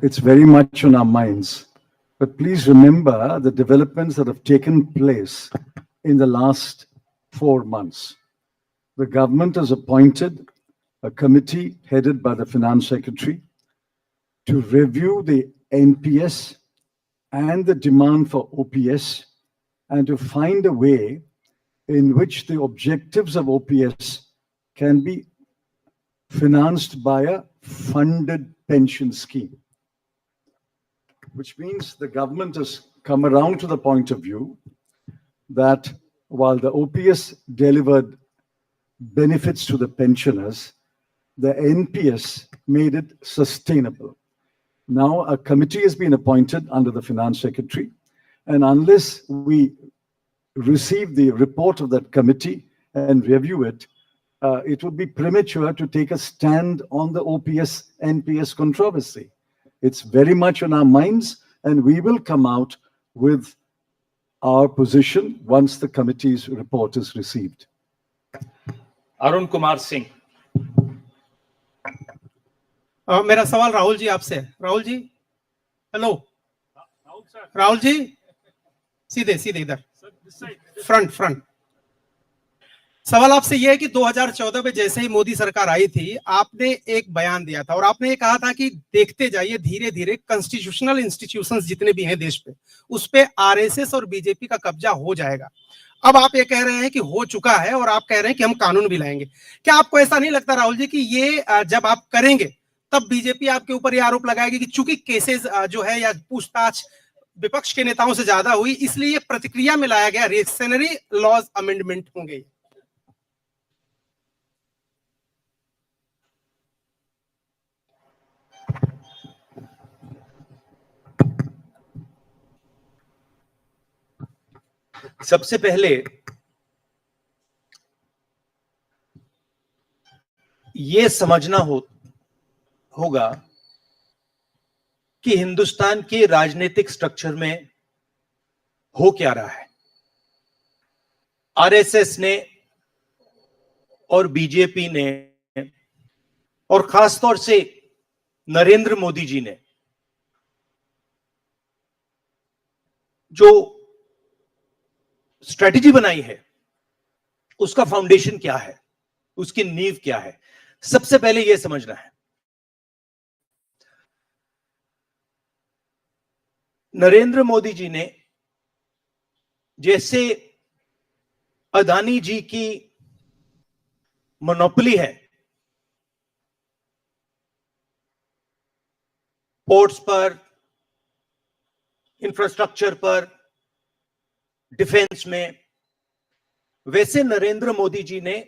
It's very much on our minds. But please remember the developments that have taken place in the last 4 months. The government has appointed a committee headed by the Finance Secretary to review the NPS and the demand for OPS and to find a way in which the objectives of OPS can be financed by a funded pension scheme. Which means the government has come around to the point of view that while the OPS delivered benefits to the pensioners, the NPS made it sustainable. Now a committee has been appointed under the Finance Secretary, and unless we receive the report of that committee and review it, it would be premature to take a stand on the OPS NPS controversy. It's very much on our minds, and we will come out with our position once the committee's report is received. Arun Kumar Singh. मेरा सवाल राहुल जी आपसे। Rahul ji, hello. Rahul ji, सीधे सीधे इधर, front. सवाल आपसे यह है कि 2014 में जैसे ही मोदी सरकार आई थी, आपने एक बयान दिया था और आपने ये कहा था कि देखते जाइए धीरे धीरे कॉन्स्टिट्यूशनल इंस्टीट्यूशंस जितने भी हैं देश पे, उस पे आरएसएस और बीजेपी का कब्जा हो जाएगा। अब आप ये कह रहे हैं कि हो चुका है और आप कह रहे हैं कि हम कानून भी लाएंगे। क्या आपको ऐसा नहीं लगता राहुल जी कि ये जब आप करेंगे तब बीजेपी आपके ऊपर ये आरोप लगाएगी कि चूंकि केसेस जो है या पूछताछ विपक्ष के नेताओं से ज्यादा हुई, इसलिए ये प्रतिक्रिया में लाया गया रिएक्शनरी लॉज अमेंडमेंट होंगे? सबसे पहले ये समझना होगा कि हिंदुस्तान के राजनीतिक स्ट्रक्चर में हो क्या रहा है। आरएसएस ने और बीजेपी ने और खासतौर से नरेंद्र मोदी जी ने जो स्ट्रेटेजी बनाई है, उसका फाउंडेशन क्या है, उसकी नींव क्या है, सबसे पहले यह समझना है। नरेंद्र मोदी जी ने जैसे अदानी जी की मोनोपोली है पोर्ट्स पर, इंफ्रास्ट्रक्चर पर, डिफेंस में, वैसे नरेंद्र मोदी जी ने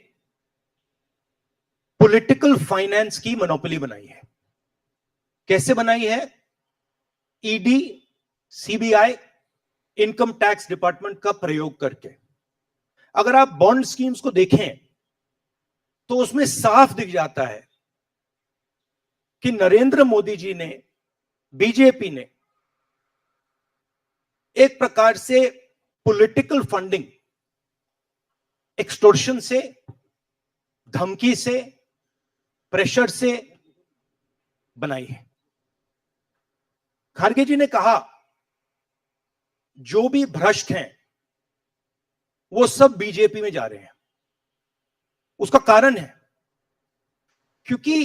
पॉलिटिकल फाइनेंस की मोनोपोली बनाई है। कैसे बनाई है? ED, CBI, income tax department का प्रयोग करके। अगर आप बॉन्ड स्कीम्स को देखें तो उसमें साफ दिख जाता है कि नरेंद्र मोदी जी ने, बीजेपी ने एक प्रकार से पॉलिटिकल फंडिंग एक्सटोर्शन से, धमकी से, प्रेशर से बनाई है। खारगे जी ने कहा जो भी भ्रष्ट हैं वो सब बीजेपी में जा रहे हैं। उसका कारण है क्योंकि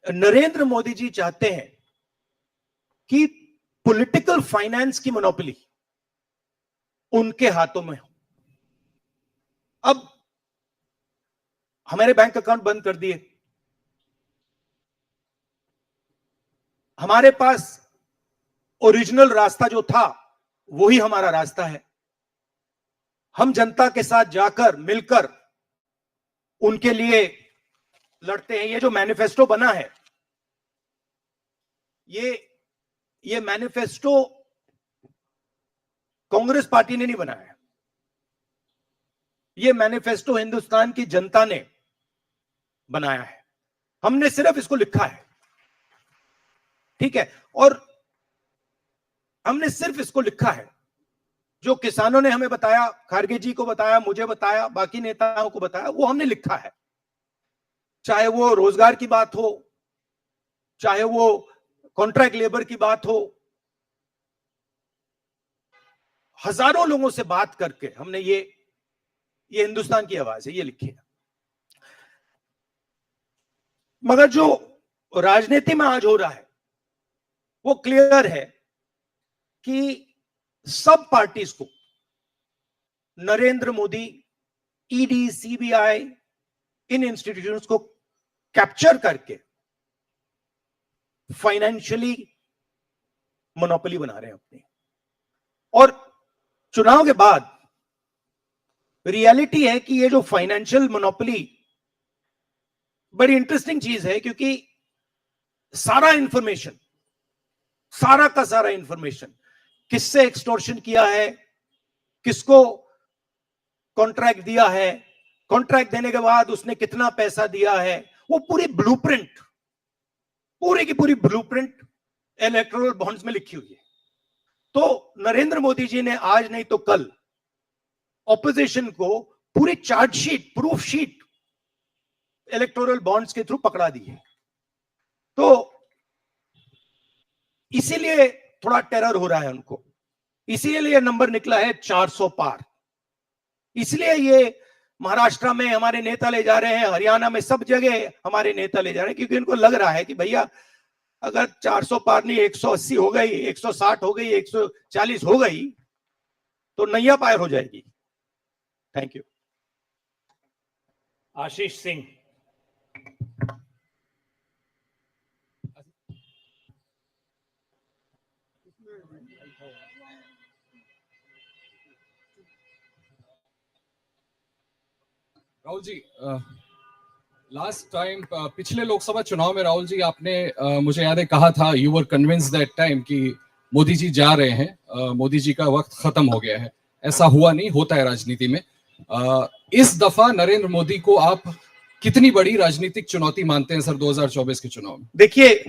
नरेंद्र मोदी जी चाहते हैं कि पॉलिटिकल फाइनेंस की मोनोपोली उनके हाथों में हो। अब हमारे बैंक अकाउंट बंद कर दिए, हमारे पास ओरिजिनल रास्ता जो था वही हमारा रास्ता है। हम जनता के साथ जाकर मिलकर उनके लिए लड़ते हैं। ये जो मैनिफेस्टो बना है, ये मैनिफेस्टो कांग्रेस पार्टी ने नहीं बनाया। ये मैनिफेस्टो हिंदुस्तान की जनता ने बनाया है। हमने सिर्फ इसको लिखा है, ठीक है। और हमने सिर्फ इसको लिखा है, जो किसानों ने हमें बताया, खारगे जी को बताया, मुझे बताया, बाकी नेताओं को बताया, वो हमने लिखा है। चाहे वो रोजगार की बात हो, चाहे वो कॉन्ट्रैक्ट लेबर की बात हो, हजारों लोगों से बात करके हमने ये हिंदुस्तान की आवाज है, ये लिखी है। मगर जो राजनीति में आज हो रहा है वो क्लियर है कि सब पार्टीज को नरेंद्र मोदी, ईडी, सीबीआई, इन इंस्टीट्यूशंस को कैप्चर करके फाइनेंशियली मोनोपोली बना रहे हैं अपनी। और चुनाव के बाद रियलिटी है कि ये जो फाइनेंशियल मोनोपोली बड़ी इंटरेस्टिंग चीज है, क्योंकि सारा इंफॉर्मेशन, सारा का सारा इंफॉर्मेशन, किससे एक्सटॉर्शन किया है, किसको कॉन्ट्रैक्ट दिया है, कॉन्ट्रैक्ट देने के बाद उसने कितना पैसा दिया है, वो पूरी ब्लूप्रिंट, पूरी की पूरी ब्लूप्रिंट इलेक्टोरल बॉन्ड्स में लिखी हुई है। तो नरेंद्र मोदी जी ने आज नहीं तो कल ऑपोजिशन को पूरी chargesheet, proof sheet electoral bonds के थ्रू पकड़ा दी है। तो इसीलिए थोड़ा टेरर हो रहा है उनको, इसीलिए नंबर निकला है 400 पार। इसलिए ये महाराष्ट्र में हमारे नेता ले जा रहे हैं, हरियाणा में सब जगह हमारे नेता ले जा रहे हैं, क्योंकि इनको लग रहा है कि भैया अगर 400 पार नहीं 180 हो गई, 160 हो गई, 140 हो गई तो नैया पार हो जाएगी। Thank you. Ashish Singh. Rahul ji, last time पिछले लोकसभा चुनाव में राहुल जी आपने मुझे याद है कहा था, you were convinced that time कि मोदी जी जा रहे हैं, मोदी जी का वक्त खत्म हो गया है। ऐसा हुआ नहीं, होता है राजनीति में। इस दफा नरेंद्र मोदी को आप कितनी बड़ी राजनीतिक चुनौती मानते हैं सर 2024 के चुनाव में? देखिए,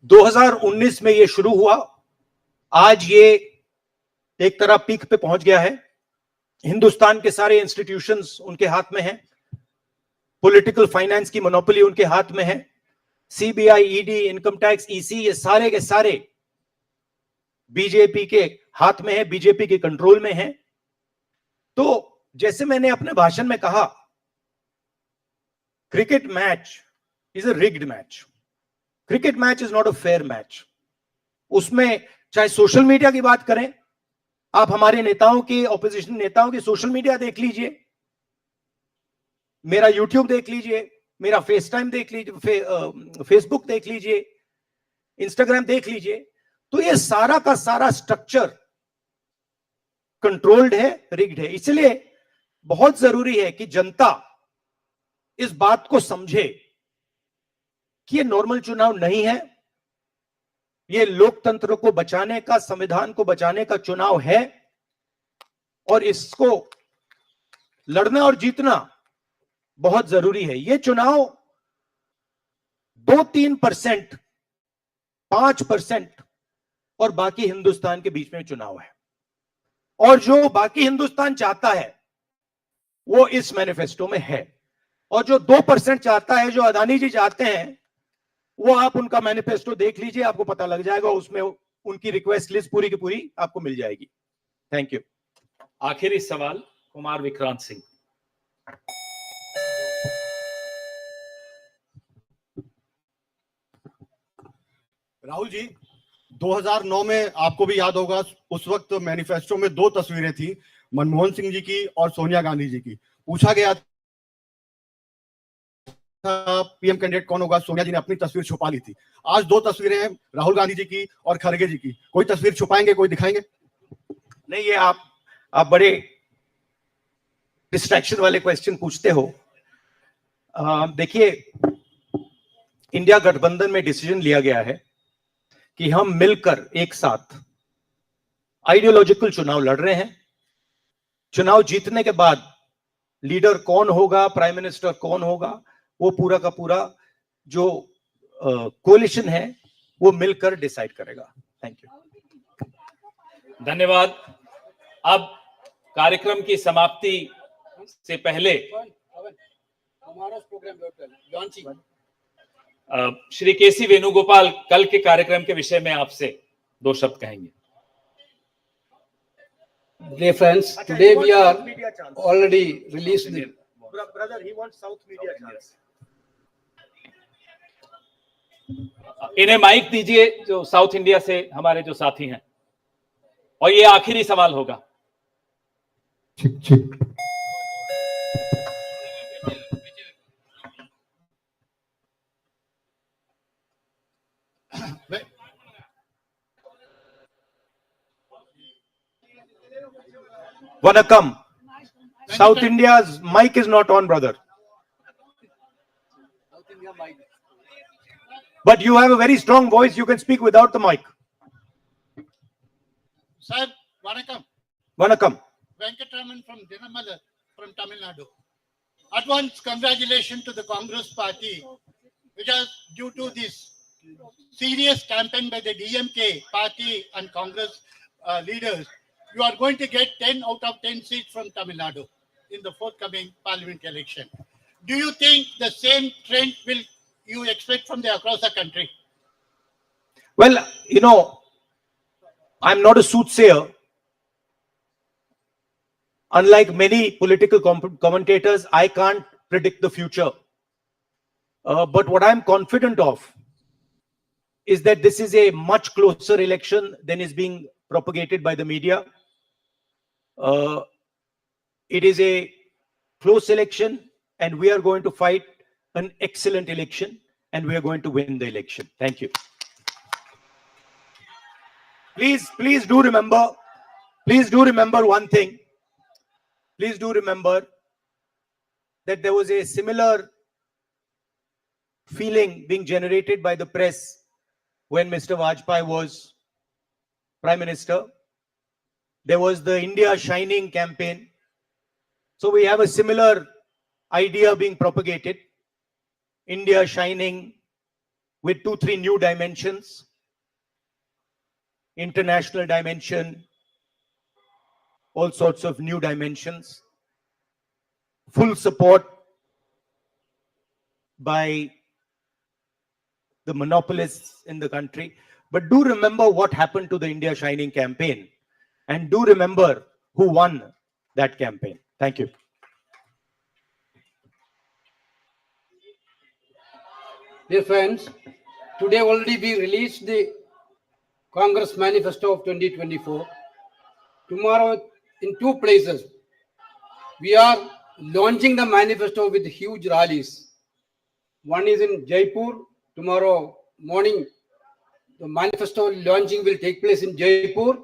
2019 में ये शुरू हुआ, आज ये एक तरह पीक पे पहुंच गया है। हिंदुस्तान के सारे इंस्टीट्यूशंस उनके हाथ में हैं, पॉलिटिकल फाइनेंस की मोनोपोली उनके हाथ में है, CBI, ED, income tax, EC, ये सारे के सारे बीजेपी के हाथ में है, बीजेपी के कंट्रोल में है। तो जैसे मैंने अपने भाषण में कहा, cricket match is a rigged match, cricket match is not a fair match. उसमें चाहे सोशल मीडिया की बात करें, आप हमारे नेताओं के, ऑपोजिशन नेताओं की सोशल मीडिया देख लीजिए, मेरा यूट्यूब देख लीजिए, मेरा फेस टाइम देख लीजिए, फेसबुक देख लीजिए, इंस्टाग्राम देख लीजिए, तो ये सारा का सारा स्ट्रक्चर कंट्रोल्ड है, रिग्ड है। इसलिए बहुत जरूरी है कि जनता इस बात को समझे कि ये नॉर्मल चुनाव नहीं है, ये लोकतंत्र को बचाने का, संविधान को बचाने का चुनाव है, और इसको लड़ना और जीतना बहुत जरूरी है। ये चुनाव 2-3%, 5% और बाकी हिंदुस्तान के बीच में चुनाव है, और जो बाकी हिंदुस्तान चाहता है वो इस मैनिफेस्टो में है, और जो 2% चाहता है, जो अदानी जी चाहते हैं, वो आप उनका मैनिफेस्टो देख लीजिए, आपको पता लग जाएगा, उसमें उनकी रिक्वेस्ट लिस्ट पूरी की पूरी आपको मिल जाएगी। Thank you. आखिरी सवाल कुमार विक्रांत सिंह। राहुल जी, 2009 में आपको भी याद होगा, उस वक्त मैनिफेस्टो में 2 तस्वीरें थी, मनमोहन सिंह जी की और सोनिया गांधी जी की। पूछा गया पीएम कैंडिडेट कौन होगा, सोनिया जी ने अपनी तस्वीर छुपा ली थी। आज 2 तस्वीरें हैं, राहुल गांधी जी की और खड़गे जी की। कोई तस्वीर छुपाएंगे, कोई दिखाएंगे? नहीं, ये आप बड़े डिस्ट्रैक्शन वाले क्वेश्चन पूछते हो। देखिए, इंडिया गठबंधन में डिसीजन लिया गया है कि हम मिलकर एक साथ आइडियोलॉजिकल चुनाव लड़ रहे हैं। चुनाव जीतने के बाद लीडर कौन होगा, प्राइम मिनिस्टर कौन होगा, वो पूरा का पूरा जो कोलिशन है वो मिलकर डिसाइड करेगा। Thank you. धन्यवाद। अब कार्यक्रम की समाप्ति से पहले श्री केसी वेणुगोपाल कल के कार्यक्रम के विषय में आपसे 2 शब्द कहेंगे। Dear friends, today we are already released the Brother, he wants South media chance. इन्हें माइक दीजिए जो साउथ इंडिया से हमारे जो साथी हैं, और ये आखिरी सवाल होगा। Vanakkam. South India's mic is not on, brother. But you have a very strong voice. You can speak without the mic. Sir, Vanakkam. Vanakkam. Venkatraman from Dinamala from Tamil Nadu. At once, congratulations to the Congress party, which is due to this serious campaign by the DMK party and Congress leaders. You are going to get 10 out of 10 seats from Tamil Nadu in the forthcoming parliament election. Do you think the same trend will you expect from across the country? Well, you know, I'm not a soothsayer. Unlike many political commentators, I can't predict the future. But what I'm confident of is that this is a much closer election than is being propagated by the media. It is a close election, and we are going to fight an excellent election, and we are going to win the election. Thank you. Please do remember one thing. Please do remember that there was a similar feeling being generated by the press when Mr. Vajpayee was Prime Minister. There was the India Shining campaign. So we have a similar idea being propagated. India Shining with 2-3 new dimensions. International dimension. All sorts of new dimensions. Full support by the monopolists in the country. But do remember what happened to the India Shining campaign. And do remember who won that campaign. Thank you. Dear friends, today already we released the Congress Manifesto of 2024. Tomorrow, in 2 places, we are launching the manifesto with huge rallies. One is in Jaipur. Tomorrow morning, the manifesto launching will take place in Jaipur.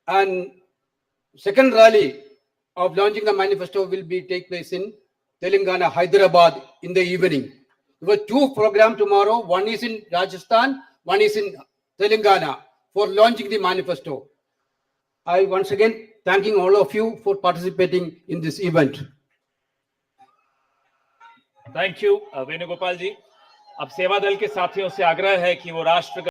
And second rally of launching the manifesto will take place in Telangana, Hyderabad in the evening. There were 2 programs tomorrow. One is in Rajasthan, one is in Telangana for launching the manifesto. I once again thanking all of you for participating in this event. Thank you Venugopal ji. अब सेवा दल के साथियों से आग्रह है कि वो राष्ट्र